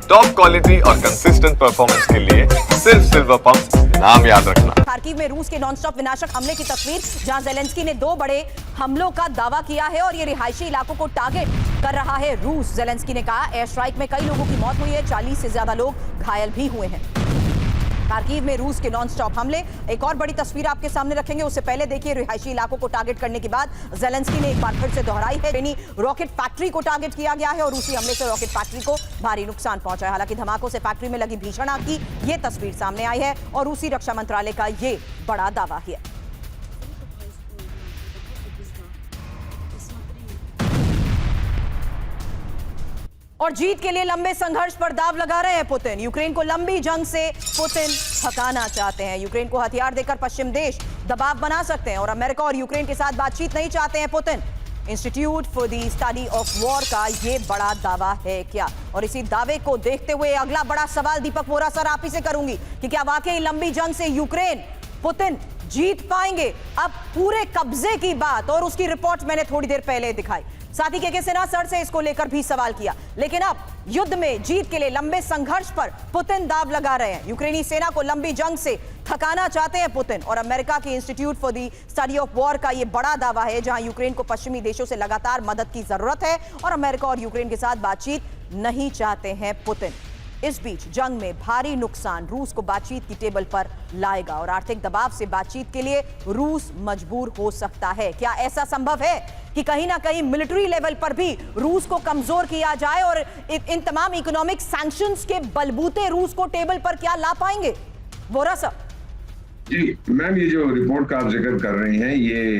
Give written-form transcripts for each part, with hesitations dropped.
Top quality और consistent performance के लिए सिर्फ सिल्वर पंप नाम याद रखना। खार्किव में रूस के नॉनस्टॉप विनाशक हमले की तस्वीर, जहां जेलेंस्की ने 2 बड़े हमलों का दावा किया है और ये रिहायशी इलाकों को टारगेट कर रहा है रूस। जेलेंस्की ने कहा एयर स्ट्राइक में कई लोगों की मौत हुई है, 40 से ज्यादा लोग घायल भी हुए हैं। खार्किव में रूस के नॉनस्टॉप हमले, एक और बड़ी तस्वीर आपके सामने रखेंगे। उससे पहले देखिए रिहायशी इलाकों को टारगेट करने के बाद जेलेंस्की ने एक बार फिर से दोहराई है, यानी रॉकेट फैक्ट्री को टारगेट किया गया है और रूसी हमले से रॉकेट फैक्ट्री को भारी नुकसान पहुंचा है। हालांकि धमाकों से फैक्ट्री में लगी भीषण आग की ये तस्वीर सामने आई है और रूसी रक्षा मंत्रालय का ये बड़ा दावा है। और जीत के लिए लंबे संघर्ष पर दाव लगा रहे हैं पुतिन। यूक्रेन को लंबी जंग से पुतिन थकाना चाहते हैं। यूक्रेन को हथियार देकर पश्चिम देश दबाव बना सकते हैं और अमेरिका और यूक्रेन के साथ बातचीत नहीं चाहते हैं Putin. Institute for the study of war का यह बड़ा दावा है क्या? और इसी दावे को देखते हुए अगला बड़ा सवाल दीपक वोरा सर आप ही से करूंगी कि क्या वाकई लंबी जंग से यूक्रेन पुतिन जीत पाएंगे? अब पूरे कब्जे की बात और उसकी रिपोर्ट मैंने थोड़ी देर पहले दिखाई, साथ ही के सिन्हा सर से इसको लेकर भी सवाल किया। लेकिन अब युद्ध में जीत के लिए लंबे संघर्ष पर पुतिन दाव लगा रहे हैं। यूक्रेनी सेना को लंबी जंग से थकाना चाहते हैं पुतिन और अमेरिका के institute for the study of war का यह बड़ा दावा है, जहां यूक्रेन को पश्चिमी देशों से लगातार मदद की जरूरत है और अमेरिका और यूक्रेन के साथ बातचीत नहीं चाहते हैं पुतिन। इस बीच जंग में भारी नुकसान रूस को बातचीत की टेबल पर लाएगा और आर्थिक दबाव से बातचीत के लिए रूस मजबूर हो सकता है। क्या ऐसा संभव है कि कहीं ना कहीं मिलिट्री लेवल पर भी रूस को कमजोर किया जाए और इन तमाम इकोनॉमिक सैंक्शंस के बलबूते रूस को टेबल पर क्या ला पाएंगे? वोरा साहब जी मैम, ये जो रिपोर्ट का आप जिक्र कर रही हैं ये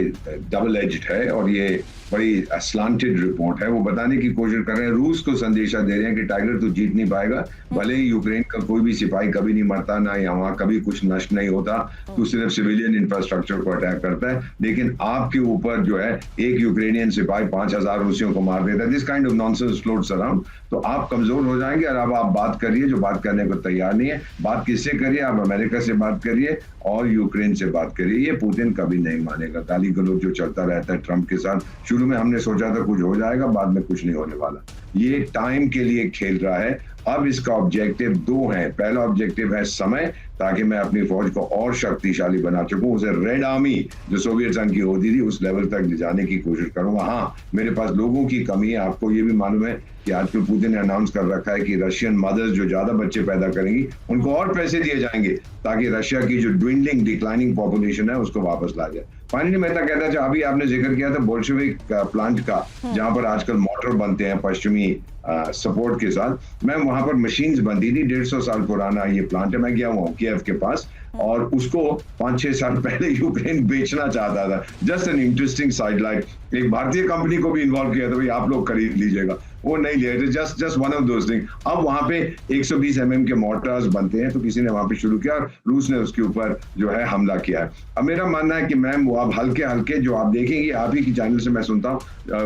डबल एज्ड है और ये बड़ी स्लांटेड रिपोर्ट है। वो बताने की कोशिश कर रहे हैं, रूस को संदेशा दे रहे हैं कि टाइगर तो जीत नहीं पाएगा, भले ही यूक्रेन का कोई भी सिपाही कभी नहीं मरता, ना यहाँ कभी कुछ नष्ट नहीं होता, तो सिर्फ सिविलियन इंफ्रास्ट्रक्चर को अटैक करता है, लेकिन आपके ऊपर जो है एक यूक्रेनियन सिपाही 5000 रूसियों को मार देता है। This kind of nonsense floats around. तो आप कमजोर हो जाएंगे और अब आप बात करिए जो बात करने को तैयार नहीं है। बात किससे करिए? आप अमेरिका से बात करिए और यूक्रेन से बात करिए। ये पुतिन कभी नहीं मानेगा। गाली गलौज जो चलता रहता है ट्रंप के साथ, शुरू में हमने सोचा था कुछ हो जाएगा, बाद में कुछ नहीं होने वाला। ये टाइम के लिए खेल रहा है। अब इसका ऑब्जेक्टिव 2 है। पहला ऑब्जेक्टिव है समय, ताकि मैं अपनी फौज को और शक्तिशाली बना सकूं, उसे रेड आर्मी जो सोवियत संघ की होती थी उस लेवल तक ले जाने की कोशिश करूंगा। हाँ, मेरे पास लोगों की कमी है। आपको ये भी मालूम है कि आजकल पुतिन ने अनाउंस कर रखा है कि रशियन मदर्स जो ज्यादा बच्चे पैदा करेंगी उनको और पैसे दिए जाएंगे ताकि रशिया की जो ड्विंडलिंग डिक्लाइनिंग पॉपुलेशन है उसको वापस ला जाए। फाइनली मेहता कहता है, अभी आपने जिक्र किया था बोल्शेविक प्लांट का, जहां पर आजकल मोटर बनते हैं पश्चिमी सपोर्ट के साथ। मैं वहां पर मशीन्स बनती थी, 150 साल पुराना ये प्लांट है। मैं गया हुआ हूँ कीव के पास और उसको 5-6 साल पहले यूक्रेन बेचना चाहता था। Just an interesting side line. एक भारतीय कंपनी को भी इन्वॉल्व किया था, भाई आप लोग खरीद लीजिएगा, वो नहीं ले रहे। Just one of those thing. अब वहां पे 120 mm के मोटर्स बनते हैं, तो किसी ने वहां पे शुरू किया और रूस ने उसके ऊपर जो है हमला किया है। अब मेरा मानना है कि मैम वो अब हल्के हल्के जो आप देखेंगे, आप ही की चैनल से मैं सुनता हूँ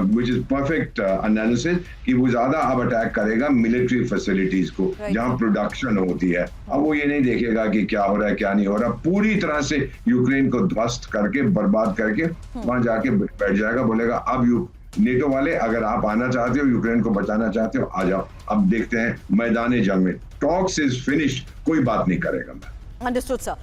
विच इज परफेक्ट एनालिसिस, कि वो ज्यादा अब अटैक करेगा मिलिट्री फैसिलिटीज को जहां प्रोडक्शन होती है। अब वो ये नहीं देखेगा कि क्या हो रहा है क्या नहीं हो रहा, पूरी तरह से यूक्रेन को ध्वस्त करके बर्बाद करके वहां जाके बैठ जाएगा, बोलेगा अब नेटो वाले अगर आप आना चाहते हो, यूक्रेन को बचाना चाहते हो, आ जाओ। अब देखते हैं मैदान जंग में। टॉक्स इज फिनिश्ड, कोई बात नहीं करेगा। Understood sir.